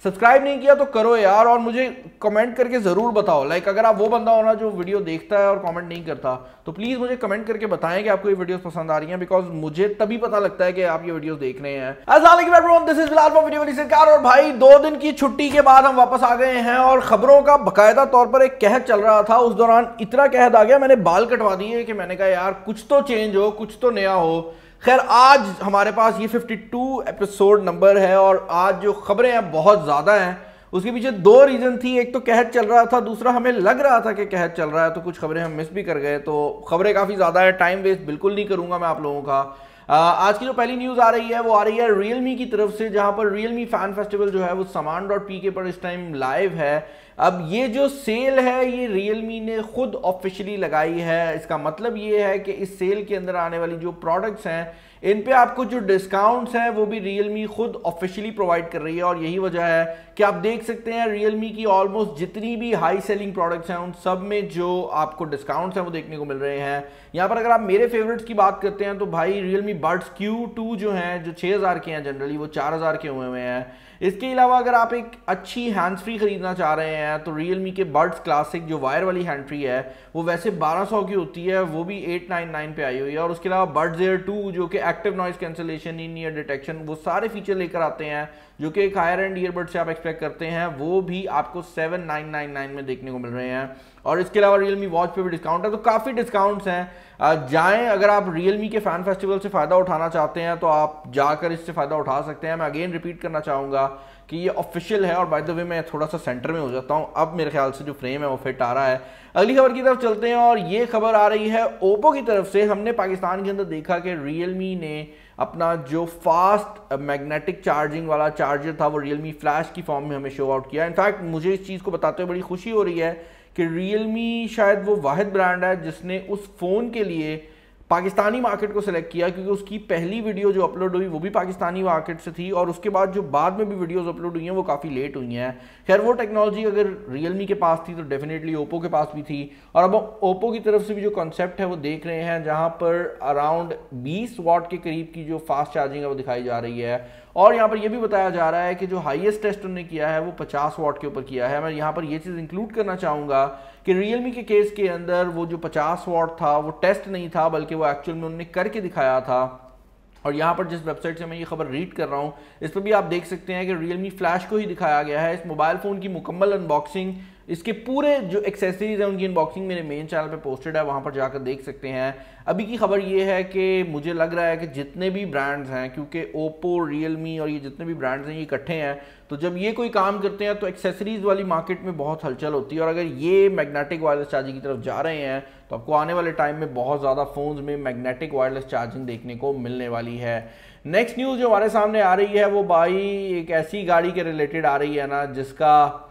Subscribe नहीं किया तो करो यार, और मुझे कमेंट करके ज़रूर बताओ। लाइक अगर आप वो बंदा हो ना जो वीडियो देखता है और कमेंट नहीं करता, तो प्लीज़ मुझे कमेंट करके बताएं कि आपको ये वीडियोस पसंद आ रही हैं, बिकॉज मुझे तभी पता लगता है कि आप ये वीडियोस देख रहे हैं। अस्सलाम वालेकुम everyone, this is Bilal from video वाली सरकार। और भाई 2 दिन की छुट्टी के बाद हम वापस आ गए हैं और खबरों का बाकायदा तौर पर एक कहत चल रहा था। उस दौरान इतना कहत आ गया, मैंने बाल कटवा दिए कि मैंने कहा यार कुछ तो चेंज हो, कुछ तो नया हो। खैर आज हमारे पास ये 52 एपिसोड नंबर है और आज जो खबरें हैं बहुत ज़्यादा हैं। उसके पीछे 2 रीज़न थी, एक तो कहत चल रहा था, दूसरा हमें लग रहा था कि कहत चल रहा है, तो कुछ खबरें हम मिस भी कर गए। तो खबरें काफ़ी ज़्यादा है, टाइम वेस्ट बिल्कुल नहीं करूँगा मैं आप लोगों का। आज की जो पहली न्यूज़ आ रही है वो आ रही है रियलमी की तरफ से, जहाँ पर रियलमी फ़ैन फेस्टिवल जो है वो saman.pk पर इस टाइम लाइव है। अब ये जो सेल है ये रियलमी ने खुद ऑफिशियली लगाई है। इसका मतलब ये है कि इस सेल के अंदर आने वाली जो प्रोडक्ट्स हैं इन पे आपको जो डिस्काउंट्स हैं वो भी रियलमी खुद ऑफिशियली प्रोवाइड कर रही है। और यही वजह है कि आप देख सकते हैं रियलमी की ऑलमोस्ट जितनी भी हाई सेलिंग प्रोडक्ट्स हैं उन सब में जो आपको डिस्काउंट्स हैं वो देखने को मिल रहे हैं। यहाँ पर अगर आप मेरे फेवरेट्स की बात करते हैं तो भाई रियलमी बड्स Q2 जो हैं, जो 6000 के हैं जनरली, वो 4000 के हुए हैं। इसके अलावा अगर आप एक अच्छी हैंड्स फ्री खरीदना चाह रहे हैं तो रियलमी के बड्स क्लासिक जो वायर वाली हैंड फ्री है वो वैसे 1200 की होती है, वो भी 899 पे आई हुई है। और उसके अलावा बड्स एयर 2 जो कि एक्टिव नॉइस कैंसिलेशन, इन ईयर डिटेक्शन, वो सारे फीचर लेकर आते हैं जो कि एक हायर एंड ईयरबड से आप एक्सपेक्ट करते हैं, वो भी आपको 7999 में देखने को मिल रहे हैं। और इसके अलावा रियलमी वॉच पे भी डिस्काउंट है, तो काफ़ी डिस्काउंट्स हैं। जाएं, अगर आप रियलमी के फ़ैन फेस्टिवल से फ़ायदा उठाना चाहते हैं तो आप जाकर इससे फ़ायदा उठा सकते हैं। मैं अगेन रिपीट करना चाहूँगा कि ये ऑफिशियल है। और बाय द वे मैं थोड़ा सा सेंटर में हो जाता हूँ, अब मेरे ख्याल से जो फ्रेम है वो फिट आ रहा है। अगली खबर की तरफ चलते हैं और ये खबर आ रही है ओप्पो की तरफ से। हमने पाकिस्तान के अंदर देखा कि रियलमी ने अपना जो फास्ट मैग्नेटिक चार्जिंग वाला चार्जर था वो रियलमी फ्लैश की फॉर्म में हमें शो आउट किया। इनफैक्ट मुझे इस चीज़ को बताते हुए बड़ी खुशी हो रही है कि रियलमी शायद वो वाहिद ब्रांड है जिसने उस फ़ोन के लिए पाकिस्तानी मार्केट को सिलेक्ट किया, क्योंकि उसकी पहली वीडियो जो अपलोड हुई वो भी पाकिस्तानी मार्केट से थी और उसके बाद जो बाद में भी वीडियोस अपलोड हुई हैं वो काफ़ी लेट हुई हैं। खैर वो टेक्नोलॉजी अगर रियलमी के पास थी तो डेफिनेटली ओप्पो के पास भी थी। और अब ओप्पो की तरफ से भी जो कॉन्सेप्ट है वो देख रहे हैं, जहाँ पर अराउंड 20 वाट के करीब की जो फास्ट चार्जिंग है वो दिखाई जा रही है। और यहाँ पर यह भी बताया जा रहा है कि जो हाईएस्ट टेस्ट उन्होंने किया है वो 50 वाट के ऊपर किया है। मैं यहाँ पर ये चीज़ इंक्लूड करना चाहूँगा कि रियलमी के केस के अंदर वो जो 50 वाट था वो टेस्ट नहीं था, बल्कि वो एक्चुअल में उन्होंने करके दिखाया था। और यहाँ पर जिस वेबसाइट से मैं ये खबर रीड कर रहा हूँ इस पर भी आप देख सकते हैं कि रियलमी फ्लैश को ही दिखाया गया है। इस मोबाइल फ़ोन की मुकम्मल अनबॉक्सिंग, इसके पूरे जो एक्सेसरीज हैं उनकी अनबॉक्सिंग मेरे मेन चैनल पे पोस्टेड है, वहाँ पर जाकर देख सकते हैं। अभी की खबर ये है कि मुझे लग रहा है कि जितने भी ब्रांड्स हैं, क्योंकि ओप्पो, रियलमी और ये जितने भी ब्रांड्स हैं ये इकट्ठे हैं, तो जब ये कोई काम करते हैं तो एक्सेसरीज वाली मार्केट में बहुत हलचल होती है। और अगर ये मैग्नेटिक वायरलेस चार्जिंग की तरफ जा रहे हैं तो आपको आने वाले टाइम में बहुत ज़्यादा फ़ोन्स में मैग्नेटिक वायरलेस चार्जिंग देखने को मिलने वाली है। नेक्स्ट न्यूज़ जो हमारे सामने आ रही है वो भाई एक ऐसी गाड़ी के रिलेटेड आ रही है ना जिसका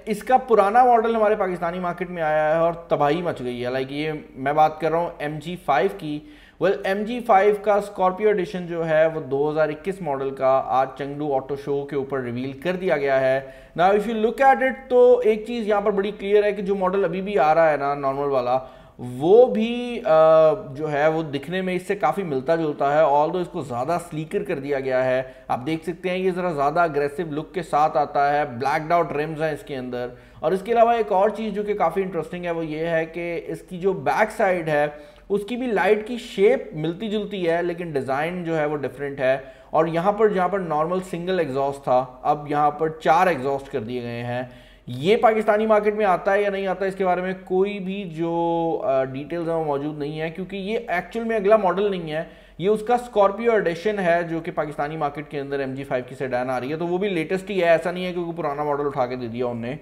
इसका पुराना मॉडल हमारे पाकिस्तानी मार्केट में आया है और तबाही मच गई है। ये मैं बात कर रहा हूँ MG5 की। MG5 का स्कॉर्पियो एडिशन जो है वो 2021 मॉडल का आज चंगडू ऑटो शो के ऊपर रिवील कर दिया गया है। Now if you look at it तो एक चीज़ यहाँ पर बड़ी क्लियर है कि जो मॉडल अभी भी आ रहा है ना नॉर्मल वाला, वो भी जो है वो दिखने में इससे काफ़ी मिलता जुलता है, ऑल्दो इसको ज़्यादा स्लीकर कर दिया गया है। आप देख सकते हैं ये ज़रा ज़्यादा अग्रेसिव लुक के साथ आता है, ब्लैकड आउट रिम्स हैं इसके अंदर। और इसके अलावा एक और चीज़ जो कि काफ़ी इंटरेस्टिंग है वो ये है कि इसकी जो बैक साइड है उसकी भी लाइट की शेप मिलती जुलती है, लेकिन डिज़ाइन जो है वो डिफरेंट है। और यहाँ पर जहाँ पर नॉर्मल सिंगल एग्जॉस्ट था, अब यहाँ पर 4 एग्जॉस्ट कर दिए गए हैं। ये पाकिस्तानी मार्केट में आता है या नहीं आता इसके बारे में कोई भी जो डिटेल्स हैं वो मौजूद नहीं है, क्योंकि ये एक्चुअल में अगला मॉडल नहीं है, ये उसका स्कॉर्पियो एडिशन है जो कि पाकिस्तानी मार्केट के अंदर MG5 की सेडान आ रही है। तो वो भी लेटेस्ट ही है, ऐसा नहीं है क्योंकि पुराना मॉडल उठा के दे दिया उनने।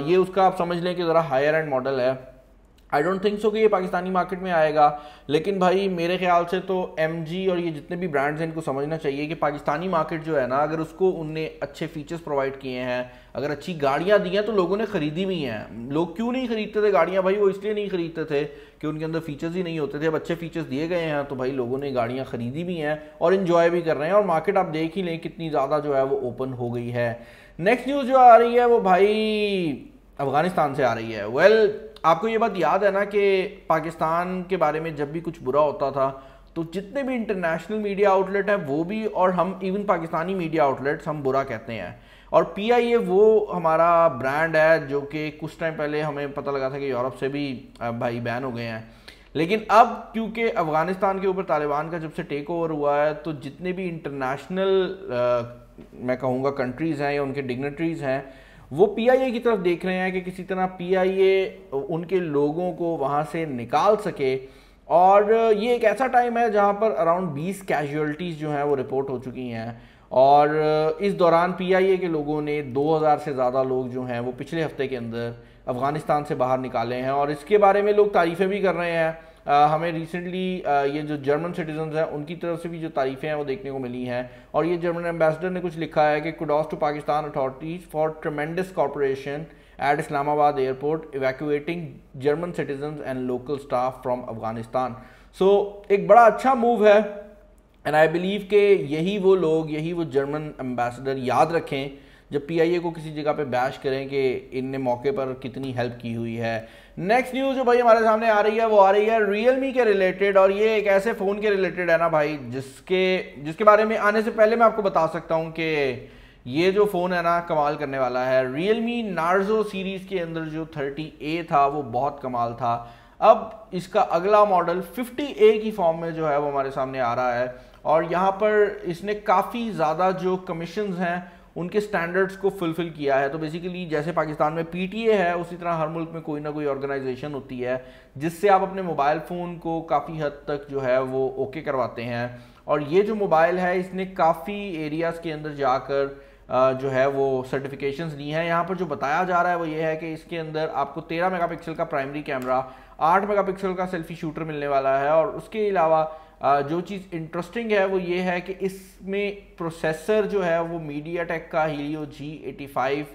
ये उसका आप समझ लें कि ज़रा हायर एंड मॉडल है। आई डोंट थिंक सो कि ये पाकिस्तानी मार्केट में आएगा, लेकिन भाई मेरे ख्याल से तो MG और ये जितने भी ब्रांड्स हैं इनको समझना चाहिए कि पाकिस्तानी मार्केट जो है ना, अगर उसको उनने अच्छे फीचर्स प्रोवाइड किए हैं, अगर अच्छी गाड़ियाँ दी हैं तो लोगों ने ख़रीदी भी हैं। लोग क्यों नहीं खरीदते थे गाड़ियाँ भाई? वो इसलिए नहीं खरीदते थे कि उनके अंदर फीचर्स ही नहीं होते थे। अब अच्छे फीचर्स दिए गए हैं तो भाई लोगों ने गाड़ियाँ ख़रीदी भी हैं और इन्जॉय भी कर रहे हैं। और मार्केट आप देख ही लें कितनी ज़्यादा जो है वो ओपन हो गई है। नेक्स्ट न्यूज़ जो आ रही है वो भाई अफ़गानिस्तान से आ रही है। आपको ये बात याद है ना कि पाकिस्तान के बारे में जब भी कुछ बुरा होता था तो जितने भी इंटरनेशनल मीडिया आउटलेट हैं वो भी, और हम इवन पाकिस्तानी मीडिया आउटलेट्स हम बुरा कहते हैं। और PIA वो हमारा ब्रांड है जो कि कुछ टाइम पहले हमें पता लगा था कि यूरोप से भी भाई बैन हो गए हैं, लेकिन अब क्योंकि अफ़गानिस्तान के ऊपर तालिबान का जब से टेक ओवर हुआ है तो जितने भी इंटरनेशनल मैं कहूँगा कंट्रीज़ हैं या उनके डिग्नेटरीज़ हैं वो PIA की तरफ देख रहे हैं कि किसी तरह PIA उनके लोगों को वहाँ से निकाल सके। और ये एक ऐसा टाइम है जहाँ पर अराउंड 20 कैजुअल्टीज़ जो हैं वो रिपोर्ट हो चुकी हैं, और इस दौरान PIA के लोगों ने 2000 से ज़्यादा लोग जो हैं वो पिछले हफ्ते के अंदर अफ़गानिस्तान से बाहर निकाले हैं। और इसके बारे में लोग तारीफ़ें भी कर रहे हैं। हमें रिसेंटली ये जो जर्मन सिटीजन्स हैं उनकी तरफ से भी जो तारीफ़ें हैं वो देखने को मिली हैं, और ये जर्मन एम्बेसडर ने कुछ लिखा है कि kudos to Pakistan authorities for tremendous cooperation at Islamabad airport evacuating German citizens and local staff from Afghanistan. So एक बड़ा अच्छा मूव है, एंड आई बिलीव कि यही वो जर्मन एम्बेसडर याद रखें जब PIA को किसी जगह पे बैश करें कि इनने मौके पर कितनी हेल्प की हुई है। नेक्स्ट न्यूज़ जो भाई हमारे सामने आ रही है वो आ रही है Realme के रिलेटेड, और ये एक ऐसे फ़ोन के रिलेटेड है ना भाई जिसके बारे में आने से पहले मैं आपको बता सकता हूँ कि ये जो फ़ोन है ना कमाल करने वाला है। Realme Narzo सीरीज़ के अंदर जो 30A था वो बहुत कमाल था। अब इसका अगला मॉडल 50A की फॉर्म में जो है वो हमारे सामने आ रहा है, और यहाँ पर इसने काफ़ी ज़्यादा जो कमीशंस हैं उनके स्टैंडर्ड्स को फुलफिल किया है। तो बेसिकली जैसे पाकिस्तान में PTA है उसी तरह हर मुल्क में कोई ना कोई ऑर्गेनाइजेशन होती है जिससे आप अपने मोबाइल फ़ोन को काफ़ी हद तक जो है वो ओके करवाते हैं। और ये जो मोबाइल है इसने काफ़ी एरियाज़ के अंदर जाकर जो है वो सर्टिफिकेशंस ली हैं। यहाँ पर जो बताया जा रहा है वो ये है कि इसके अंदर आपको 13 मेगापिक्सल का प्राइमरी कैमरा, 8 मेगापिक्सल का सेल्फी शूटर मिलने वाला है, और उसके अलावा जो चीज़ इंटरेस्टिंग है वो ये है कि इसमें प्रोसेसर जो है वो मीडियाटेक का हीलियो G85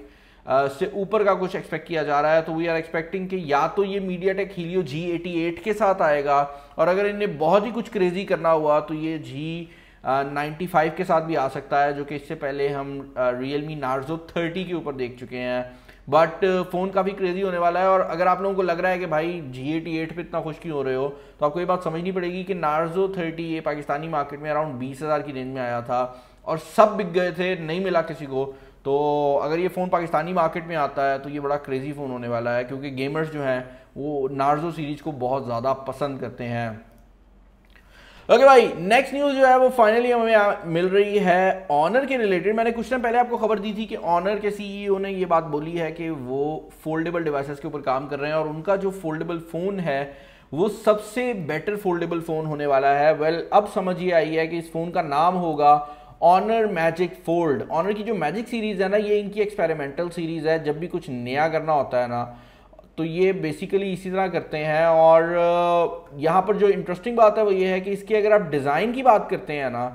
से ऊपर का कुछ एक्सपेक्ट किया जा रहा है। तो वी आर एक्सपेक्टिंग कि या तो ये मीडियाटेक हीलियो G88 के साथ आएगा, और अगर इन्हें बहुत ही कुछ क्रेजी करना हुआ तो ये G95 के साथ भी आ सकता है, जो कि इससे पहले हम Realme Narzo 30 के ऊपर देख चुके हैं। बट फ़ोन काफ़ी क्रेजी होने वाला है, और अगर आप लोगों को लग रहा है कि भाई G88 पे इतना खुश क्यों हो रहे हो, तो आपको ये बात समझनी पड़ेगी कि Narzo 30 ये पाकिस्तानी मार्केट में अराउंड 20,000 की रेंज में आया था और सब बिक गए थे, नहीं मिला किसी को। तो अगर ये फ़ोन पाकिस्तानी मार्केट में आता है तो ये बड़ा क्रेजी फ़ोन होने वाला है, क्योंकि गेमर्स जो हैं वो Narzo सीरीज़ को बहुत ज़्यादा पसंद करते हैं। ओके भाई, नेक्स्ट न्यूज़ जो है वो फाइनली हमें मिल रही है ऑनर के रिलेटेड। मैंने कुछ टाइम पहले आपको खबर दी थी कि ऑनर के CEO ने ये बात बोली है कि वो फोल्डेबल डिवाइसेस के ऊपर काम कर रहे हैं, और उनका जो फोल्डेबल फ़ोन है वो सबसे बेटर फोल्डेबल फ़ोन होने वाला है। वेल, अब समझ ये आई है कि इस फ़ोन का नाम होगा ऑनर मैजिक फोल्ड। ऑनर की जो मैजिक सीरीज़ है ना, ये इनकी एक्सपेरिमेंटल सीरीज़ है। जब भी कुछ नया करना होता है ना तो ये बेसिकली इसी तरह करते हैं। और यहाँ पर जो इंटरेस्टिंग बात है वो ये है कि इसकी अगर आप डिज़ाइन की बात करते हैं ना,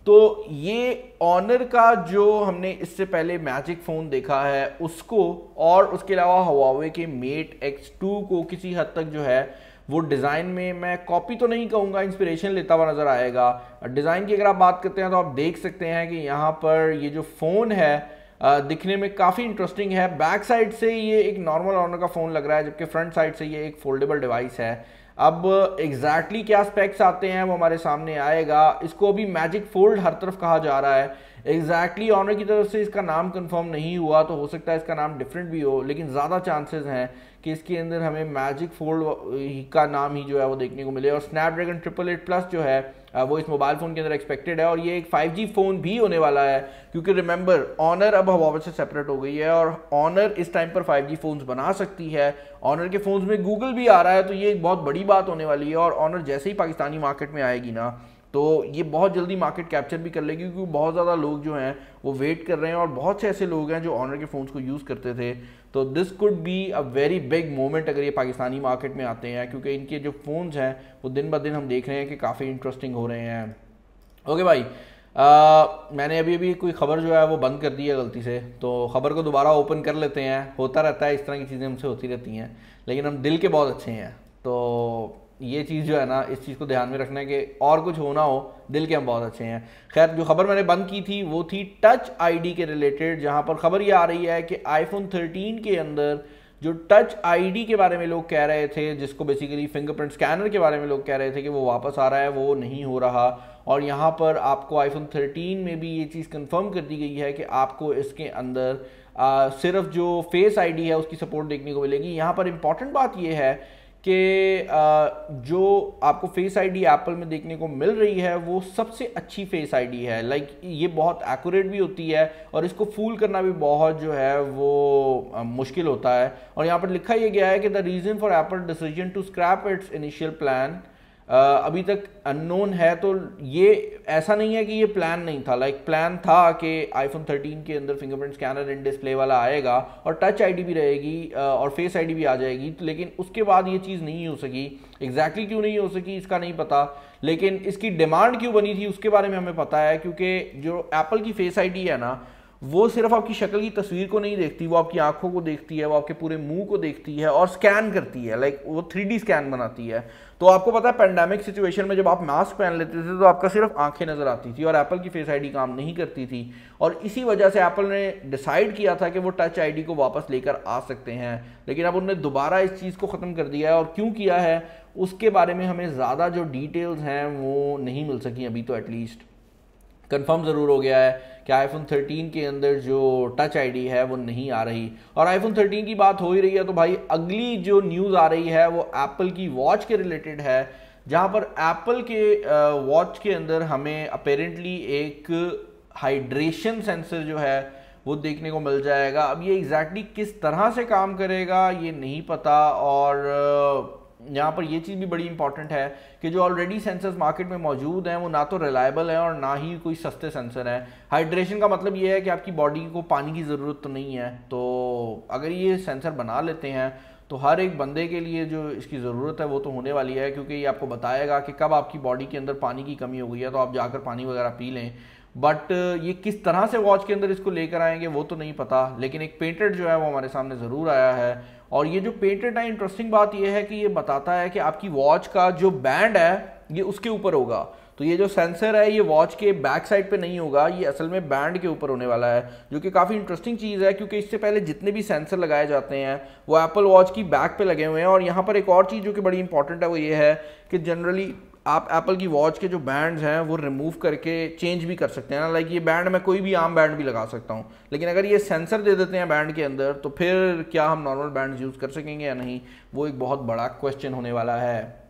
तो ये ऑनर का जो हमने इससे पहले मैजिक फ़ोन देखा है उसको, और उसके अलावा हुआवे के मेट X2 को किसी हद तक जो है वो डिज़ाइन में, मैं कॉपी तो नहीं कहूँगा, इंस्पिरेशन लेता हुआ नज़र आएगा। डिज़ाइन की अगर आप बात करते हैं तो आप देख सकते हैं कि यहाँ पर ये जो फ़ोन है दिखने में काफ़ी इंटरेस्टिंग है। बैक साइड से ये एक नॉर्मल ऑनर का फ़ोन लग रहा है, जबकि फ्रंट साइड से ये एक फोल्डेबल डिवाइस है। अब एग्जैक्टली क्या स्पेक्स आते हैं वो हमारे सामने आएगा। इसको अभी मैजिक फोल्ड हर तरफ कहा जा रहा है। एग्जैक्टली ऑनर की तरफ से इसका नाम कंफर्म नहीं हुआ, तो हो सकता है इसका नाम डिफरेंट भी हो, लेकिन ज़्यादा चांसेस हैं कि इसके अंदर हमें मैजिक फोल्ड का नाम ही जो है वो देखने को मिले। और स्नैपड्रैगन 888+ जो है वो इस मोबाइल फ़ोन के अंदर एक्सपेक्टेड है, और ये एक 5G फ़ोन भी होने वाला है, क्योंकि रिमेंबर ऑनर अब हुआवे से सेपरेट हो गई है, और ऑनर इस टाइम पर 5G फ़ोन्स बना सकती है। ऑनर के फ़ोन्स में गूगल भी आ रहा है, तो ये एक बहुत बड़ी बात होने वाली है। और ऑनर जैसे ही पाकिस्तानी मार्केट में आएगी ना, तो ये बहुत जल्दी मार्केट कैप्चर भी कर लेगी, क्योंकि बहुत ज़्यादा लोग जो हैं वो वेट कर रहे हैं, और बहुत से ऐसे लोग हैं जो ऑनर के फ़ोन्स को यूज़ करते थे। तो this could be a very big moment अगर ये पाकिस्तानी मार्केट में आते हैं, क्योंकि इनके जो फ़ोन्स हैं वो दिन ब दिन हम देख रहे हैं कि काफ़ी इंटरेस्टिंग हो रहे हैं। ओके भाई, मैंने अभी कोई खबर जो है वो बंद कर दी है गलती से, तो ख़बर को दोबारा ओपन कर लेते हैं। होता रहता है, इस तरह की चीज़ें हमसे होती रहती हैं, लेकिन हम दिल के बहुत अच्छे हैं, तो ये चीज़ जो है ना, इस चीज़ को ध्यान में रखना है कि और कुछ होना हो, दिल के हम बहुत अच्छे हैं। खैर, जो खबर मैंने बंद की थी वो थी टच आईडी के रिलेटेड, जहां पर खबर ये आ रही है कि आईफोन 13 के अंदर जो टच आईडी के बारे में लोग कह रहे थे, जिसको बेसिकली फिंगरप्रिंट स्कैनर के बारे में लोग कह रहे थे कि वो वापस आ रहा है, वो नहीं हो रहा। और यहाँ पर आपको आईफोन 13 में भी ये चीज़ कंफर्म कर दी गई है कि आपको इसके अंदर सिर्फ जो फेस आईडी है उसकी सपोर्ट देखने को मिलेगी। यहाँ पर इंपॉर्टेंट बात ये है कि जो आपको फेस आईडी एप्पल में देखने को मिल रही है वो सबसे अच्छी फेस आईडी है। लाइक ये बहुत एक्यूरेट भी होती है और इसको फूल करना भी बहुत जो है वो मुश्किल होता है। और यहाँ पर लिखा ये गया है कि the reason for Apple decision to scrap its initial plan अभी तक अननोन है। तो ये ऐसा नहीं है कि ये प्लान नहीं था, लाइक प्लान था कि आईफोन 13 के अंदर फिंगरप्रिंट स्कैनर इन डिस्प्ले वाला आएगा और टच आईडी भी रहेगी और फेस आईडी भी आ जाएगी, तो लेकिन उसके बाद ये चीज़ नहीं हो सकी। एग्जैक्टली क्यों नहीं हो सकी इसका नहीं पता, लेकिन इसकी डिमांड क्यों बनी थी उसके बारे में हमें पता है, क्योंकि जो एप्पल की फेस आईडी है ना वो सिर्फ आपकी शक्ल की तस्वीर को नहीं देखती, वो आपकी आंखों को देखती है, वो आपके पूरे मुंह को देखती है और स्कैन करती है, लाइक वो 3D स्कैन बनाती है। तो आपको पता है पेंडेमिक सिचुएशन में जब आप मास्क पहन लेते थे तो आपका सिर्फ आंखें नजर आती थी और एप्पल की फेस आईडी काम नहीं करती थी। और इसी वजह से एप्पल ने डिसाइड किया था कि वो टच आईडी को वापस लेकर आ सकते हैं, लेकिन अब उन्होंने दोबारा इस चीज़ को ख़त्म कर दिया है। और क्यों किया है उसके बारे में हमें ज़्यादा जो डिटेल्स हैं वो नहीं मिल सकी अभी, तो एटलीस्ट कंफर्म ज़रूर हो गया है कि आईफोन 13 के अंदर जो टच आईडी है वो नहीं आ रही। और आईफोन 13 की बात हो ही रही है तो भाई अगली जो न्यूज़ आ रही है वो एप्पल की वॉच के रिलेटेड है, जहां पर एप्पल के वॉच के अंदर हमें अपेरेंटली एक हाइड्रेशन सेंसर जो है वो देखने को मिल जाएगा। अब ये एग्जैक्टली किस तरह से काम करेगा ये नहीं पता। और यहाँ पर ये चीज़ भी बड़ी इंपॉर्टेंट है कि जो ऑलरेडी सेंसर्स मार्केट में मौजूद हैं वो ना तो रिलायबल हैं और ना ही कोई सस्ते सेंसर हैं। हाइड्रेशन का मतलब ये है कि आपकी बॉडी को पानी की ज़रूरत तो नहीं है, तो अगर ये सेंसर बना लेते हैं तो हर एक बंदे के लिए जो इसकी ज़रूरत है वो तो होने वाली है, क्योंकि ये आपको बताएगा कि कब आपकी बॉडी के अंदर पानी की कमी हो गई है तो आप जाकर पानी वगैरह पी लें। बट ये किस तरह से वॉच के अंदर इसको लेकर आएंगे वो तो नहीं पता, लेकिन एक पेटेंट जो है वो हमारे सामने ज़रूर आया है। और ये जो पेटेंट है, इंटरेस्टिंग बात ये है कि ये बताता है कि आपकी वॉच का जो बैंड है ये उसके ऊपर होगा। तो ये जो सेंसर है ये वॉच के बैक साइड पे नहीं होगा, ये असल में बैंड के ऊपर होने वाला है, जो कि काफ़ी इंटरेस्टिंग चीज़ है, क्योंकि इससे पहले जितने भी सेंसर लगाए जाते हैं वो एप्पल वॉच की बैक पे लगे हुए हैं। और यहाँ पर एक और चीज़ जो कि बड़ी इंपॉर्टेंट है वो ये है कि जनरली आप एप्पल की वॉच के जो बैंड्स हैं वो रिमूव करके चेंज भी कर सकते हैं ना, लाइक ये बैंड मैं कोई भी आम बैंड भी लगा सकता हूँ, लेकिन अगर ये सेंसर दे देते हैं बैंड के अंदर तो फिर क्या हम नॉर्मल बैंड यूज़ कर सकेंगे या नहीं, वो एक बहुत बड़ा क्वेश्चन होने वाला है।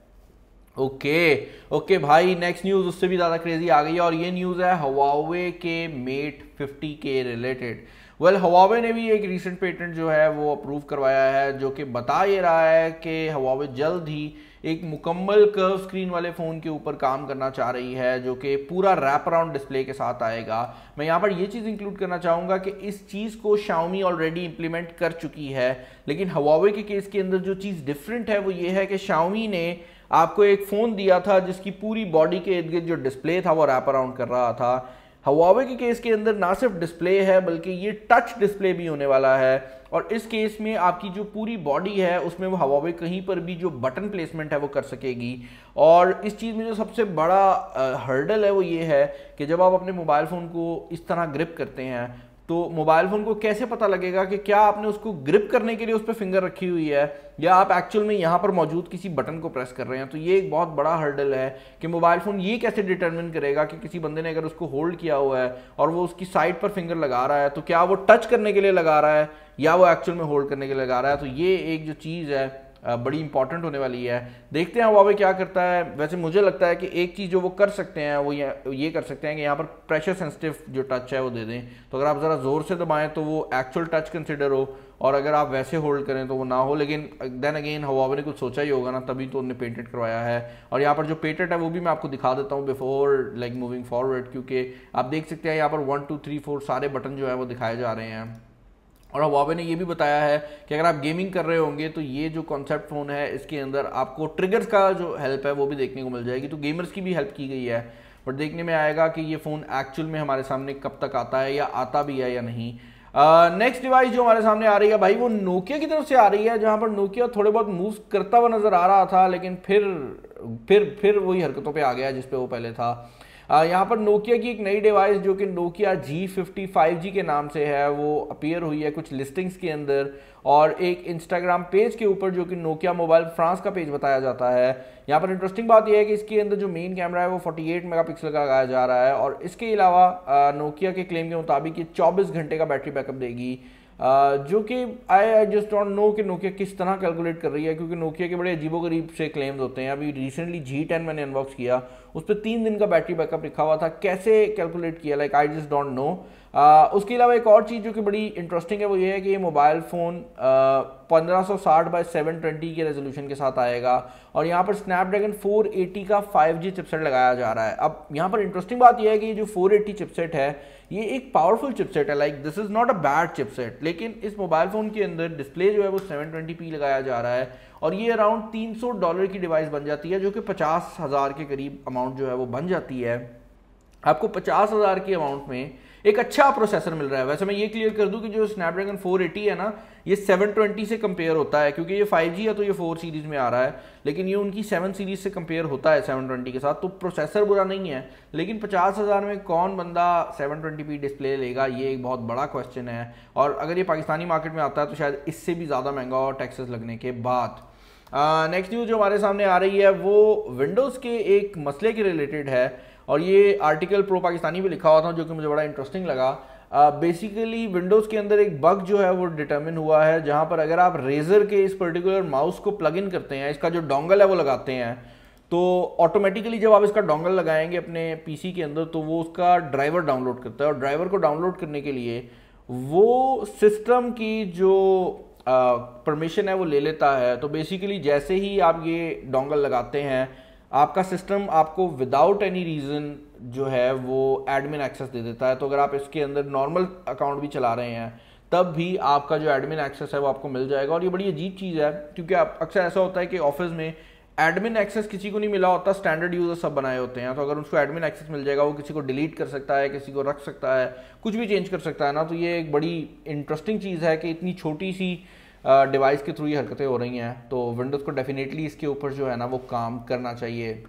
ओके भाई, नेक्स्ट न्यूज़ उससे भी ज़्यादा क्रेजी आ गई है और ये न्यूज़ है हवावे के मेट 50 के रिलेटेड। हवावे ने भी एक रीसेंट पेटेंट जो है वो अप्रूव करवाया है, जो कि बता ये रहा है कि हवावे जल्द ही एक मुकम्मल कर्व स्क्रीन वाले फ़ोन के ऊपर काम करना चाह रही है, जो कि पूरा रैप अराउंड डिस्प्ले के साथ आएगा। मैं यहाँ पर ये चीज़ इंक्लूड करना चाहूँगा कि इस चीज़ को Xiaomi ऑलरेडी इंप्लीमेंट कर चुकी है, लेकिन हवावे के केस के अंदर जो चीज़ डिफरेंट है वो ये है कि Xiaomi ने आपको एक फ़ोन दिया था जिसकी पूरी बॉडी के इर्द गिर्द जो डिस्प्ले था वो रैप अराउंड कर रहा था। हवावे के केस के अंदर ना सिर्फ डिस्प्ले है बल्कि ये टच डिस्प्ले भी होने वाला है, और इस केस में आपकी जो पूरी बॉडी है उसमें वो हवावे कहीं पर भी जो बटन प्लेसमेंट है वो कर सकेगी। और इस चीज़ में जो सबसे बड़ा हर्डल है वो ये है कि जब आप अपने मोबाइल फ़ोन को इस तरह ग्रिप करते हैं तो मोबाइल फ़ोन को कैसे पता लगेगा कि क्या आपने उसको ग्रिप करने के लिए उस पर फिंगर रखी हुई है या आप एक्चुअल में यहाँ पर मौजूद किसी बटन को प्रेस कर रहे हैं। तो ये एक बहुत बड़ा हर्डल है कि मोबाइल फ़ोन ये कैसे डिटरमिन करेगा कि किसी बंदे ने अगर उसको होल्ड किया हुआ है और वो उसकी साइड पर फिंगर लगा रहा है तो क्या वो टच करने के लिए लगा रहा है या वो एक्चुअल में होल्ड करने के लिए लगा रहा है। तो ये एक जो चीज़ है बड़ी इंपॉर्टेंट होने वाली है। देखते हैं हुआवे क्या करता है। वैसे मुझे लगता है कि एक चीज़ जो वो कर सकते हैं वो ये कर सकते हैं कि यहाँ पर प्रेशर सेंसिटिव जो टच है वो दे दें, तो अगर आप ज़रा ज़ोर से दबाएं तो वो एक्चुअल टच कंसिडर हो, और अगर आप वैसे होल्ड करें तो वो ना हो। लेकिन देन अगेन हुआवे ने कुछ सोचा ही होगा ना, तभी तो उन्होंने पेटेंट करवाया है। और यहाँ पर जो पेटेंट है वो भी मैं आपको दिखा देता हूँ बिफोर लाइक मूविंग फॉरवर्ड, क्योंकि आप देख सकते हैं यहाँ पर 1 2 3 4 सारे बटन जो है वो दिखाए जा रहे हैं। और हुआवे ने ये भी बताया है कि अगर आप गेमिंग कर रहे होंगे तो ये जो कॉन्सेप्ट फ़ोन है इसके अंदर आपको ट्रिगर्स का जो हेल्प है वो भी देखने को मिल जाएगी। तो गेमर्स की भी हेल्प की गई है, बट देखने में आएगा कि ये फ़ोन एक्चुअल में हमारे सामने कब तक आता है या आता भी है या नहीं। नेक्स्ट डिवाइस जो हमारे सामने आ रही है भाई वो नोकिया की तरफ से आ रही है, जहाँ पर नोकिया थोड़े बहुत मूव करता हुआ नज़र आ रहा था, लेकिन फिर वही हरकतों पर आ गया जिस पे वो पहले था। यहाँ पर नोकिया की एक नई डिवाइस जो कि नोकिया G50 5G के नाम से है वो अपीयर हुई है कुछ लिस्टिंग्स के अंदर, और एक इंस्टाग्राम पेज के ऊपर जो कि नोकिया मोबाइल फ्रांस का पेज बताया जाता है। यहाँ पर इंटरेस्टिंग बात यह है कि इसके अंदर जो मेन कैमरा है वो 48 मेगापिक्सल का लगाया जा रहा है, और इसके अलावा नोकिया के क्लेम के मुताबिक ये 24 घंटे का बैटरी बैकअप देगी, जो कि आई जस्ट डोंट नो कि नोकिया किस तरह कैलकुलेट कर रही है, क्योंकि नोकिया के बड़े अजीबोगरीब से क्लेम्स होते हैं। अभी रिसेंटली G10 मैंने अनबॉक्स किया, उस पर 3 दिन का बैटरी बैकअप लिखा हुआ था, कैसे कैलकुलेट किया, like I just don't know. उसके अलावा एक और चीज़ जो कि बड़ी इंटरेस्टिंग है वो ये है कि ये मोबाइल फ़ोन 1560x720 के रेजोल्यूशन के साथ आएगा, और यहाँ पर स्नैपड्रैगन 480 का 5G चिपसेट लगाया जा रहा है। अब यहाँ पर इंटरेस्टिंग बात यह है कि ये जो 480 चिपसेट है ये एक पावरफुल चिपसेट है, like this is not a bad chipset, लेकिन इस मोबाइल फ़ोन के अंदर डिस्प्ले जो है वो 720p लगाया जा रहा है, और ये अराउंड $300 की डिवाइस बन जाती है, जो कि 50,000 के करीब अमाउंट जो है वो बन जाती है। आपको 50,000 की अमाउंट में एक अच्छा प्रोसेसर मिल रहा है। वैसे मैं ये क्लियर कर दूं कि जो स्नैपड्रैगन 480 है ना, ये 720 से कंपेयर होता है, क्योंकि ये 5G है तो ये 4 सीरीज़ में आ रहा है, लेकिन ये उनकी 7 सीरीज़ से कंपेयर होता है 720 के साथ, तो प्रोसेसर बुरा नहीं है। लेकिन 50,000 में कौन बंदा 720p डिस्प्ले लेगा, ये एक बहुत बड़ा क्वेश्चन है, और अगर ये पाकिस्तानी मार्केट में आता है तो शायद इससे भी ज़्यादा महंगा और टैक्सेस लगने के बाद। नेक्स्ट न्यूज़ जो हमारे सामने आ रही है वो विंडोज़ के एक मसले के रिलेटेड है, और ये आर्टिकल प्रो पाकिस्तानी पे लिखा हुआ था जो कि मुझे बड़ा इंटरेस्टिंग लगा। बेसिकली विंडोज़ के अंदर एक बग जो है वो डिटर्मिन हुआ है, जहां पर अगर आप रेजर के इस पर्टिकुलर माउस को प्लग इन करते हैं, इसका जो डोंगल है वो लगाते हैं, तो ऑटोमेटिकली जब आप इसका डोंगल लगाएंगे अपने पीसी के अंदर तो वो उसका ड्राइवर डाउनलोड करता है, और ड्राइवर को डाउनलोड करने के लिए वो सिस्टम की जो परमिशन है वो ले लेता है। तो बेसिकली जैसे ही आप ये डोंगल लगाते हैं, आपका सिस्टम आपको विदाउट एनी रीज़न जो है वो एडमिन एक्सेस दे देता है। तो अगर आप इसके अंदर नॉर्मल अकाउंट भी चला रहे हैं तब भी आपका जो एडमिन एक्सेस है वो आपको मिल जाएगा, और ये बड़ी अजीब चीज़ है, क्योंकि अक्सर ऐसा होता है कि ऑफिस में एडमिन एक्सेस किसी को नहीं मिला होता, स्टैंडर्ड यूजर सब बनाए होते हैं, तो अगर उसको एडमिन एक्सेस मिल जाएगा वो किसी को डिलीट कर सकता है, किसी को रख सकता है, कुछ भी चेंज कर सकता है ना। तो ये एक बड़ी इंटरेस्टिंग चीज़ है कि इतनी छोटी सी डिवाइस के थ्रू ये हरकतें हो रही हैं, तो विंडोज़ को डेफिनेटली इसके ऊपर जो है ना वो काम करना चाहिए।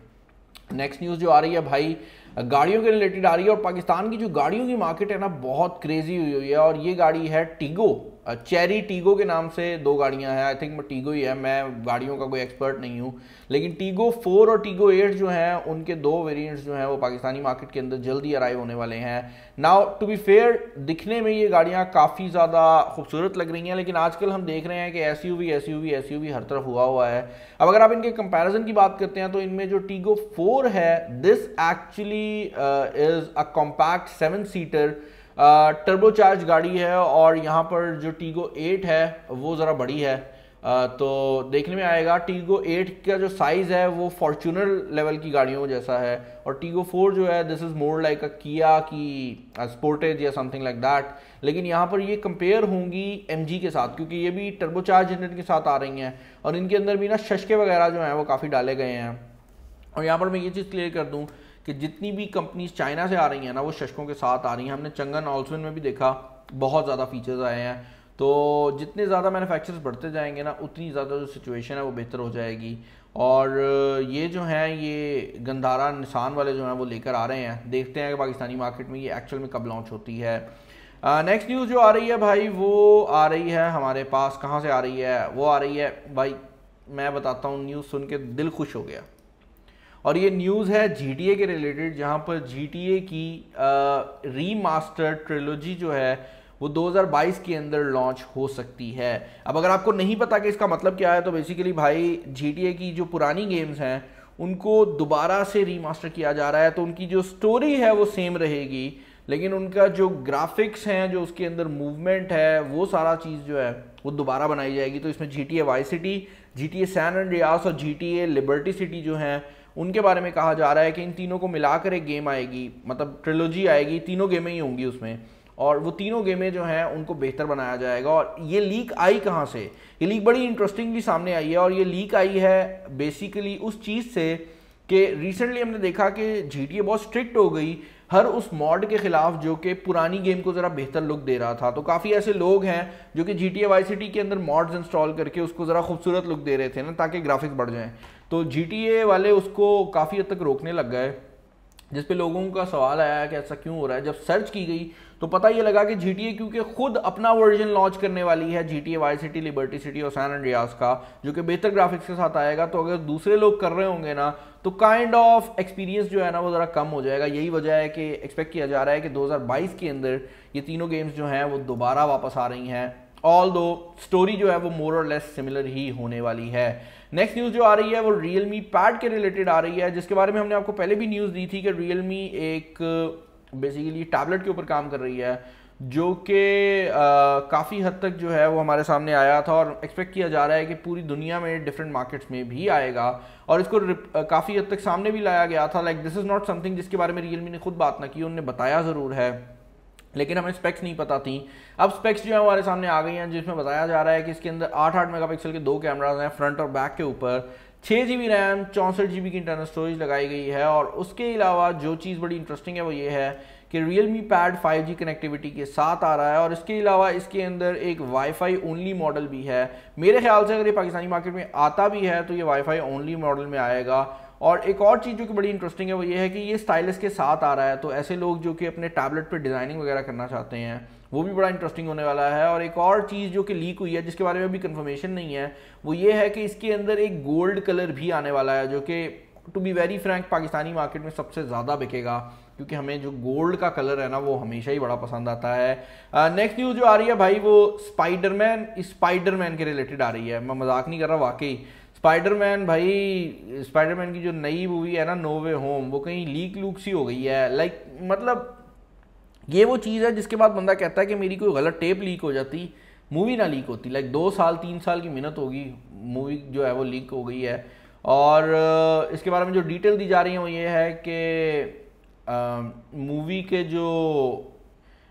नेक्स्ट न्यूज़ जो आ रही है भाई गाड़ियों के रिलेटेड आ रही है, और पाकिस्तान की जो गाड़ियों की मार्केट है ना बहुत क्रेजी हुई है, और ये गाड़ी है टीगो, चेरी टीगो के नाम से 2 गाड़ियां हैं, आई थिंक मैं टीगो ही है, मैं गाड़ियों का कोई एक्सपर्ट नहीं हूँ, लेकिन टीगो 4 और टीगो 8 जो हैं उनके 2 वेरिएंट्स जो हैं वो पाकिस्तानी मार्केट के अंदर जल्दी अराइव होने वाले हैं। नाउ टू बी फेयर, दिखने में ये गाड़ियाँ काफ़ी ज़्यादा खूबसूरत लग रही हैं, लेकिन आजकल हम देख रहे हैं कि एसयूवी हर तरफ हुआ है। अब अगर आप इनके कंपैरिजन की बात करते हैं तो इनमें जो टीगो 4 है, this actually is a compact 7 seater turbocharge गाड़ी है, और यहाँ पर जो टीगो 8 है वो ज़रा बड़ी है, तो देखने में आएगा। टीगो 8 का जो साइज़ है वो फॉर्च्यूनर लेवल की गाड़ियों जैसा है, और टीगो 4 जो है दिस इज़ मोर लाइक अ किया की स्पोर्टेज या समथिंग लाइक दैट। लेकिन यहाँ पर ये कंपेयर होंगी MG के साथ, क्योंकि ये भी टर्बोचार्ज इंजन के साथ आ रही हैं, और इनके अंदर भी ना शशके वगैरह जो हैं वो काफ़ी डाले गए हैं। और यहाँ पर मैं ये चीज़ क्लियर कर दूँ कि जितनी भी कंपनीज चाइना से आ रही हैं ना वो शशकों के साथ आ रही हैं। हमने चंगन ऑल्सविन में भी देखा बहुत ज़्यादा फीचर्स आए हैं, तो जितने ज़्यादा मैन्युफैक्चरर्स बढ़ते जाएंगे ना उतनी ज़्यादा जो सिचुएशन है वो बेहतर हो जाएगी। और ये जो हैं ये गंधारा निसान वाले जो हैं वो लेकर आ रहे हैं, देखते हैं कि पाकिस्तानी मार्केट में ये एक्चुअल में कब लॉन्च होती है। नेक्स्ट न्यूज़ जो आ रही है भाई वो आ रही है हमारे पास, कहाँ से आ रही है, वो आ रही है भाई, मैं बताता हूँ, न्यूज़ सुन के दिल खुश हो गया, और ये न्यूज़ है GTA के रिलेटेड, जहाँ पर GTA की रीमास्टर ट्रिलॉजी जो है वो 2022 के अंदर लॉन्च हो सकती है। अब अगर आपको नहीं पता कि इसका मतलब क्या है, तो बेसिकली भाई GTA की जो पुरानी गेम्स हैं उनको दोबारा से रीमास्टर किया जा रहा है, तो उनकी जो स्टोरी है वो सेम रहेगी, लेकिन उनका जो ग्राफिक्स हैं, जो उसके अंदर मूवमेंट है, वो सारा चीज़ जो है वो दोबारा बनाई जाएगी। तो इसमें GTA Vice City, GTA San Andreas और GTA लिबर्टी सिटी जो हैं उनके बारे में कहा जा रहा है कि इन तीनों को मिलाकर एक गेम आएगी, मतलब ट्रिलॉजी आएगी, तीनों गेमें ही होंगी उसमें, और वो तीनों गेमें जो हैं उनको बेहतर बनाया जाएगा। और ये लीक आई कहाँ से, ये लीक बड़ी इंटरेस्टिंगली सामने आई है, और ये लीक आई है बेसिकली उस चीज़ से कि रिसेंटली हमने देखा कि GTA बहुत स्ट्रिक्ट हो गई हर उस मॉड के खिलाफ जो कि पुरानी गेम को ज़रा बेहतर लुक दे रहा था। तो काफ़ी ऐसे लोग हैं जो कि GTA वाई सिटी के अंदर मॉड्स इंस्टॉल करके उसको ज़रा खूबसूरत लुक दे रहे थे ना, ताकि ग्राफिक्स बढ़ जाएं, तो GTA वाले उसको काफ़ी हद तक रोकने लग गए। जिस पे लोगों का सवाल आया कि ऐसा क्यों हो रहा है। जब सर्च की गई तो पता ये लगा कि GTA क्योंकि खुद अपना वर्जन लॉन्च करने वाली है, GTA Vice City, Liberty City और सैन एंड्रियास का, जो कि बेहतर ग्राफिक्स के साथ आएगा। तो अगर दूसरे लोग कर रहे होंगे ना तो काइंड ऑफ एक्सपीरियंस जो है ना वो ज़रा कम हो जाएगा। यही वजह है कि एक्सपेक्ट किया जा रहा है कि 2022 के अंदर ये तीनों गेम्स जो हैं वो दोबारा वापस आ रही हैं, ऑल दो स्टोरी जो है वो मोर और लेस सिमिलर ही होने वाली है। नेक्स्ट न्यूज़ जो आ रही है वो Realme पैड के रिलेटेड आ रही है, जिसके बारे में हमने आपको पहले भी न्यूज़ दी थी कि Realme एक बेसिकली टैबलेट के ऊपर काम कर रही है, जो कि काफ़ी हद तक जो है वो हमारे सामने आया था और एक्सपेक्ट किया जा रहा है कि पूरी दुनिया में डिफरेंट मार्केट्स में भी आएगा। और इसको काफ़ी हद तक सामने भी लाया गया था। Like this is not something जिसके बारे में Realme ने खुद बात ना की, उन्होंने बताया ज़रूर है लेकिन हमें स्पेक्स नहीं पता थी। अब स्पेक्स जो है हमारे सामने आ गई हैं, जिसमें बताया जा रहा है कि इसके अंदर 8 मेगापिक्सल के 2 कैमराज हैं फ्रंट और बैक के ऊपर, 6 GB रैम, 64 GB की इंटरनल स्टोरेज लगाई गई है। और उसके अलावा जो चीज़ बड़ी इंटरेस्टिंग है वो ये है कि Realme पैड 5G कनेक्टिविटी के साथ आ रहा है और इसके अलावा इसके अंदर एक वाईफाई ओनली मॉडल भी है। मेरे ख्याल से अगर ये पाकिस्तानी मार्केट में आता भी है तो ये वाईफाई ओनली मॉडल में आएगा। और एक और चीज़ जो कि बड़ी इंटरेस्टिंग है वो ये है कि ये स्टाइलस के साथ आ रहा है, तो ऐसे लोग जो कि अपने टैबलेट पर डिज़ाइनिंग वगैरह करना चाहते हैं वो भी बड़ा इंटरेस्टिंग होने वाला है। और एक और चीज़ जो कि लीक हुई है जिसके बारे में अभी कंफर्मेशन नहीं है वो ये है कि इसके अंदर एक गोल्ड कलर भी आने वाला है, जो कि to be very frank Pakistani market में सबसे ज़्यादा बिकेगा, क्योंकि हमें जो गोल्ड का कलर है ना वो हमेशा ही बड़ा पसंद आता है। नेक्स्ट न्यूज़ जो आ रही है भाई वो स्पाइडरमैन के रिलेटेड आ रही है। मैं मजाक नहीं कर रहा, वाकई स्पाइडरमैन भाई, स्पाइडरमैन की जो नई मूवी है ना नो वे होम, वो कहीं लीक लूक सी हो गई है। लाइक मतलब ये वो चीज़ है जिसके बाद बंदा कहता है कि मेरी कोई गलत टेप लीक हो जाती, मूवी ना लीक होती। लाइक 2 साल 3 साल की मेहनत होगी, मूवी जो है वो लीक हो गई है। और इसके बारे में जो डिटेल दी जा रही है वो ये है कि मूवी के जो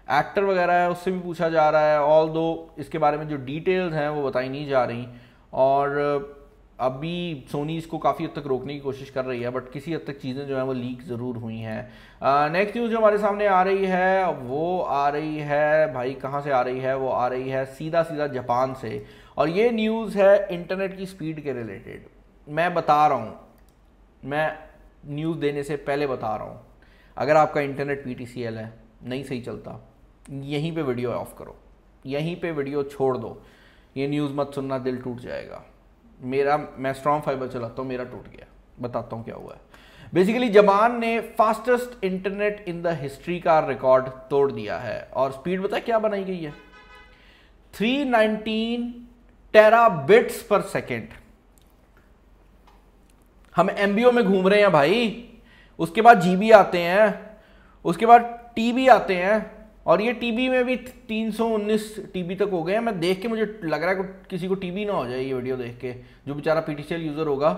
एक्टर वगैरह है उससे भी पूछा जा रहा है, ऑल दो इसके बारे में जो डिटेल्स हैं वो बताई नहीं जा रही। और अभी सोनी इसको काफ़ी हद तक रोकने की कोशिश कर रही है, बट किसी हद तक चीज़ें जो हैं वो लीक ज़रूर हुई हैं। नेक्स्ट न्यूज़ जो हमारे सामने आ रही है वो आ रही है भाई, कहाँ से आ रही है, वो आ रही है सीधा सीधा जापान से। और ये न्यूज़ है इंटरनेट की स्पीड के रिलेटेड। मैं बता रहा हूँ, मैं न्यूज़ देने से पहले बता रहा हूँ, अगर आपका इंटरनेट PTCL है, नहीं सही चलता, यहीं पे वीडियो ऑफ करो, यहीं पे वीडियो छोड़ दो, ये न्यूज़ मत सुनना, दिल टूट जाएगा। मैं स्ट्रॉन्ग फाइबर चलाता हूँ, मेरा टूट गया। बताता हूँ क्या हुआ है। बेसिकली जापान ने fastest internet in the history का रिकॉर्ड तोड़ दिया है और स्पीड पता है क्या बनाई गई है, 319 टेराबिट्स पर सेकेंड। हम MBO में घूम रहे हैं भाई, उसके बाद GB आते हैं, उसके बाद TB आते हैं, और ये TB में भी 319 TB तक हो गए हैं। मैं देख के मुझे लग रहा है किसी को TB ना हो जाए ये वीडियो देख के, जो बेचारा PTCL यूज़र होगा।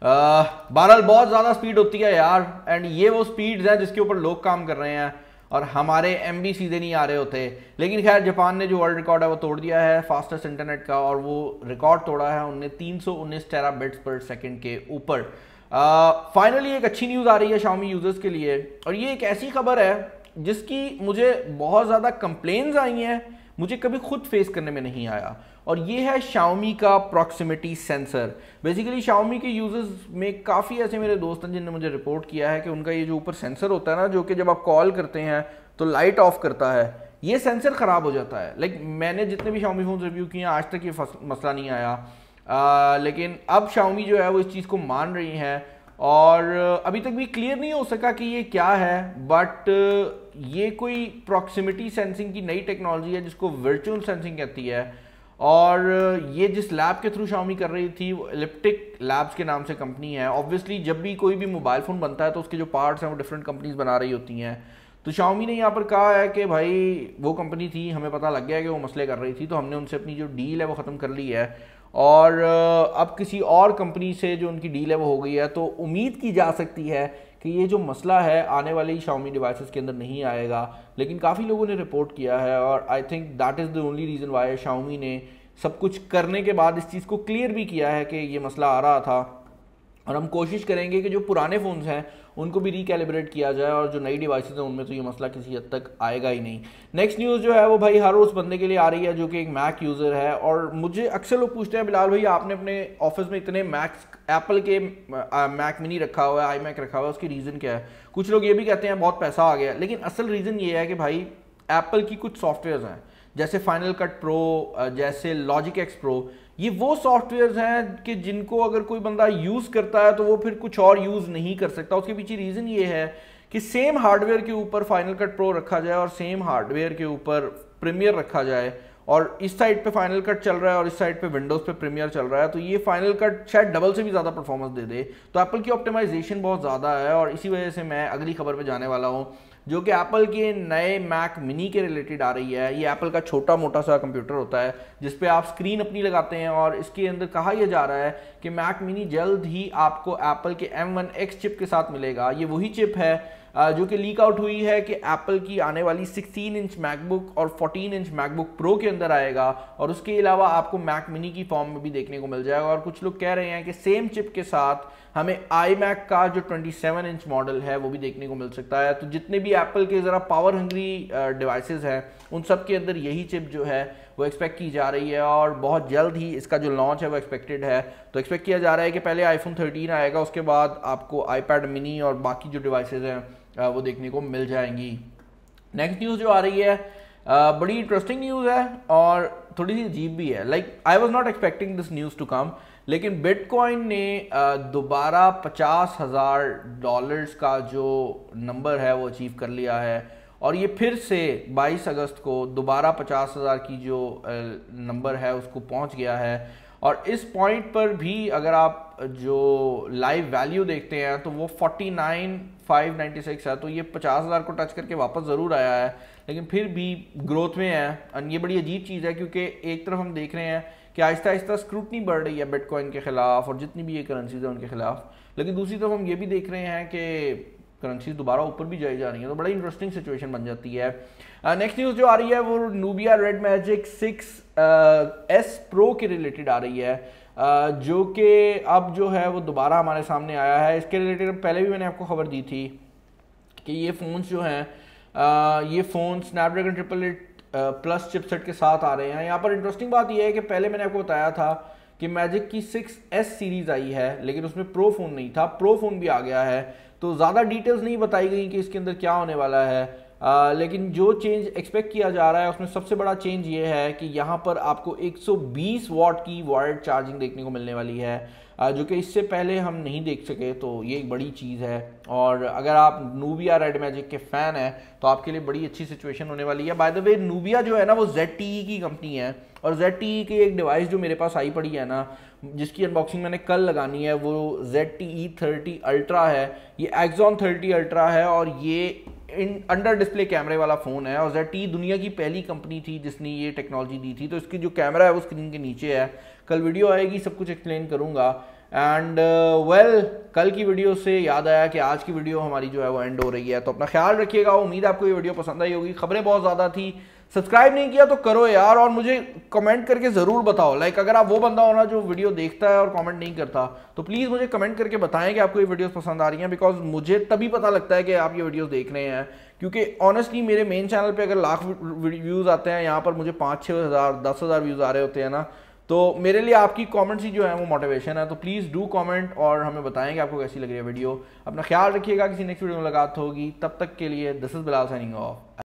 बहरहाल बहुत ज़्यादा स्पीड होती है यार, एंड ये वो स्पीड्स हैं जिसके ऊपर लोग काम कर रहे हैं और हमारे MB सीधे नहीं आ रहे होते। लेकिन खैर जापान ने जो वर्ल्ड रिकॉर्ड है वो तोड़ दिया है फास्टेस्ट इंटरनेट का, और वो रिकॉर्ड तोड़ा है उनने 319 टेराबिट्स पर सेकेंड के ऊपर। फाइनली एक अच्छी न्यूज़ आ रही है Xiaomi यूज़र्स के लिए, और ये एक ऐसी खबर है जिसकी मुझे बहुत ज़्यादा कंप्लेंट्स आई हैं, मुझे कभी खुद फेस करने में नहीं आया, और ये है Xiaomi का प्रॉक्सिमिटी सेंसर। बेसिकली Xiaomi के यूज़र्स में काफ़ी ऐसे मेरे दोस्त हैं जिन्होंने मुझे रिपोर्ट किया है कि उनका ये जो ऊपर सेंसर होता है ना, जो कि जब आप कॉल करते हैं तो लाइट ऑफ करता है, ये सेंसर ख़राब हो जाता है। लाइक मैंने जितने भी Xiaomi फ़ोन रिव्यू किए हैं आज तक ये मसला नहीं आया, लेकिन अब Xiaomi जो है वो इस चीज़ को मान रही हैं, और अभी तक भी क्लियर नहीं हो सका कि ये क्या है, बट ये कोई प्रॉक्सिमिटी सेंसिंग की नई टेक्नोलॉजी है जिसको वर्चुअल सेंसिंग कहती है। और ये जिस लैब के थ्रू Xiaomi कर रही थी वो इलिप्टिक लैब्स के नाम से कंपनी है। ऑब्वियसली जब भी कोई भी मोबाइल फ़ोन बनता है तो उसके जो पार्ट्स हैं वो डिफरेंट कंपनीज बना रही होती हैं, तो Xiaomi ने यहाँ पर कहा है कि भाई वो कंपनी थी, हमें पता लग गया कि वो मसले कर रही थी, तो हमने उनसे अपनी जो डील है वो ख़त्म कर ली है, और अब किसी और कंपनी से जो उनकी डील है वो हो गई है। तो उम्मीद की जा सकती है कि ये जो मसला है आने वाली Xiaomi डिवाइसेस के अंदर नहीं आएगा, लेकिन काफ़ी लोगों ने रिपोर्ट किया है, और I think that is the only reason why Xiaomi ने सब कुछ करने के बाद इस चीज़ को क्लियर भी किया है कि ये मसला आ रहा था। और हम कोशिश करेंगे कि जो पुराने फ़ोन्स हैं उनको भी रिकैलिब्रेट किया जाए, और जो नई डिवाइसेस हैं उनमें तो ये मसला किसी हद तक आएगा ही नहीं। नेक्स्ट न्यूज़ जो है वो भाई हर उस बंदे के लिए आ रही है जो कि एक मैक यूज़र है, और मुझे अक्सर लोग पूछते हैं बिलाल भाई आपने अपने ऑफिस में इतने मैक्स एप्पल के मैक मिनी रखा हुआ है, आई मैक रखा हुआ है, उसकी रीज़न क्या है? कुछ लोग ये भी कहते हैं बहुत पैसा आ गया, लेकिन असल रीज़न ये है कि भाई एप्पल की कुछ सॉफ्टवेयर हैं जैसे फाइनल कट प्रो, जैसे लॉजिक एक्स प्रो, ये वो सॉफ्टवेयर्स हैं कि जिनको अगर कोई बंदा यूज़ करता है तो वो फिर कुछ और यूज़ नहीं कर सकता। उसके पीछे रीज़न ये है कि सेम हार्डवेयर के ऊपर फाइनल कट प्रो रखा जाए और सेम हार्डवेयर के ऊपर प्रीमियर रखा जाए, और इस साइड पे फाइनल कट चल रहा है और इस साइड पे विंडोज़ पे प्रीमियर चल रहा है, तो ये फाइनल कट शायद डबल से भी ज़्यादा परफॉर्मेंस दे दे। तो एप्पल की ऑप्टिमाइजेशन बहुत ज़्यादा है, और इसी वजह से मैं अगली खबर पे जाने वाला हूँ जो कि एप्पल के नए मैक मिनी के रिलेटेड आ रही है। ये एप्पल का छोटा मोटा सा कंप्यूटर होता है जिस पे आप स्क्रीन अपनी लगाते हैं, और इसके अंदर कहा यह जा रहा है कि मैक मिनी जल्द ही आपको एप्पल के M1X चिप के साथ मिलेगा। ये वही चिप है जो कि लीक आउट हुई है कि एप्पल की आने वाली 16 इंच मैकबुक और 14 इंच मैकबुक प्रो के अंदर आएगा, और उसके अलावा आपको मैक मिनी की फॉर्म में भी देखने को मिल जाएगा। और कुछ लोग कह रहे हैं कि सेम चिप के साथ हमें आई मैक का जो 27 इंच मॉडल है वो भी देखने को मिल सकता है। तो जितने भी एप्पल के ज़रा पावर हंग्री डिवाइसेस हैं उन सब के अंदर यही चिप जो है वो एक्सपेक्ट की जा रही है, और बहुत जल्द ही इसका जो लॉन्च है वो एक्सपेक्टेड है। तो एक्सपेक्ट किया जा रहा है कि पहले आईफोन 13 आएगा, उसके बाद आपको आईपैड मिनी और बाकी जो डिवाइसेस हैं वो देखने को मिल जाएंगी। नेक्स्ट न्यूज़ जो आ रही है बड़ी इंटरेस्टिंग न्यूज़ है और थोड़ी सी अजीब भी है। Like I was not expecting this news to come, लेकिन बिटकॉइन ने दोबारा $50,000 का जो नंबर है वो अचीव कर लिया है, और ये फिर से 22 अगस्त को दोबारा 50,000 की जो नंबर है उसको पहुंच गया है। और इस पॉइंट पर भी अगर आप जो लाइव वैल्यू देखते हैं तो वो 49,596 है, तो ये 50,000 को टच करके वापस ज़रूर आया है, लेकिन फिर भी ग्रोथ में है। और ये बड़ी अजीब चीज़ है क्योंकि एक तरफ हम देख रहे हैं कि आहिस्ता आहिस्ता स्क्रूटनी बढ़ रही है बिटकॉइन के खिलाफ और जितनी भी ये करेंसीज है उनके खिलाफ, लेकिन दूसरी तरफ हम ये भी देख रहे हैं कि करेंसीज दोबारा ऊपर भी जाई जा रही है, तो बड़ा इंटरेस्टिंग सिचुएशन बन जाती है। नेक्स्ट न्यूज़ जो आ रही है वो Nubia red magic 6S pro के रिलेटेड आ रही है, जो कि अब जो है वो दोबारा हमारे सामने आया है। इसके रिलेटेड पहले भी मैंने आपको खबर दी थी कि ये फ़ोन्स जो हैं ये फ़ोन स्नैपड्रैगन 888+ चिपसेट के साथ आ रहे हैं। यहाँ पर इंटरेस्टिंग बात यह है कि पहले मैंने आपको बताया था कि मैजिक की 6S सीरीज़ आई है, लेकिन उसमें प्रो फ़ोन नहीं था, प्रो फ़ोन भी आ गया है। तो ज़्यादा डिटेल्स नहीं बताई गई कि इसके अंदर क्या होने वाला है, लेकिन जो चेंज एक्सपेक्ट किया जा रहा है उसमें सबसे बड़ा चेंज ये है कि यहाँ पर आपको 120 वाट की वायर्ड चार्जिंग देखने को मिलने वाली है, जो कि इससे पहले हम नहीं देख सके, तो ये एक बड़ी चीज़ है। और अगर आप नूबिया रेड मैजिक के फ़ैन हैं तो आपके लिए बड़ी अच्छी सिचुएशन होने वाली है। बाय द वे नूबिया जो है ना वो ZTE की कंपनी है, और ZTE की एक डिवाइस जो मेरे पास आई पड़ी है ना, जिसकी अनबॉक्सिंग मैंने कल लगानी है, वो ZTE 30 अल्ट्रा है। ये Axon 30 अल्ट्रा है और ये अंडर डिस्प्ले कैमरे वाला फ़ोन है, और ZTE दुनिया की पहली कंपनी थी जिसने ये टेक्नोलॉजी दी थी। तो इसकी जो कैमरा है वो स्क्रीन के नीचे है, कल वीडियो आएगी सब कुछ एक्सप्लेन करूँगा। एंड वेल कल की वीडियो से याद आया कि आज की वीडियो हमारी जो है वो एंड हो रही है, तो अपना ख्याल रखिएगा। उम्मीद है आपको ये वीडियो पसंद आई होगी। खबरें बहुत ज़्यादा थी, सब्सक्राइब नहीं किया तो करो यार, और मुझे कमेंट करके ज़रूर बताओ। लाइक अगर आप वो बंदा होना जो वीडियो देखता है और कमेंट नहीं करता, तो प्लीज़ मुझे कमेंट करके बताएं कि आपको ये वीडियोस पसंद आ रही हैं, बिकॉज मुझे तभी पता लगता है कि आप ये वीडियोस देख रहे हैं। क्योंकि ऑनेस्टली मेरे मेन चैनल पे अगर लाख व्यूज़ आते हैं, यहाँ पर मुझे 5-6 हज़ार 10,000 व्यूज़ आ रहे होते हैं ना, तो मेरे लिए आपकी कमेंट्स ही जो है वो मोटिवेशन है। तो प्लीज़ डू कमेंट और हमें बताएं कि आपको कैसी लग रही है वीडियो। अपना ख्याल रखिएगा, किसी नेक्स्ट वीडियो में मुलाकात होगी, तब तक के लिए this is Bilal signing off.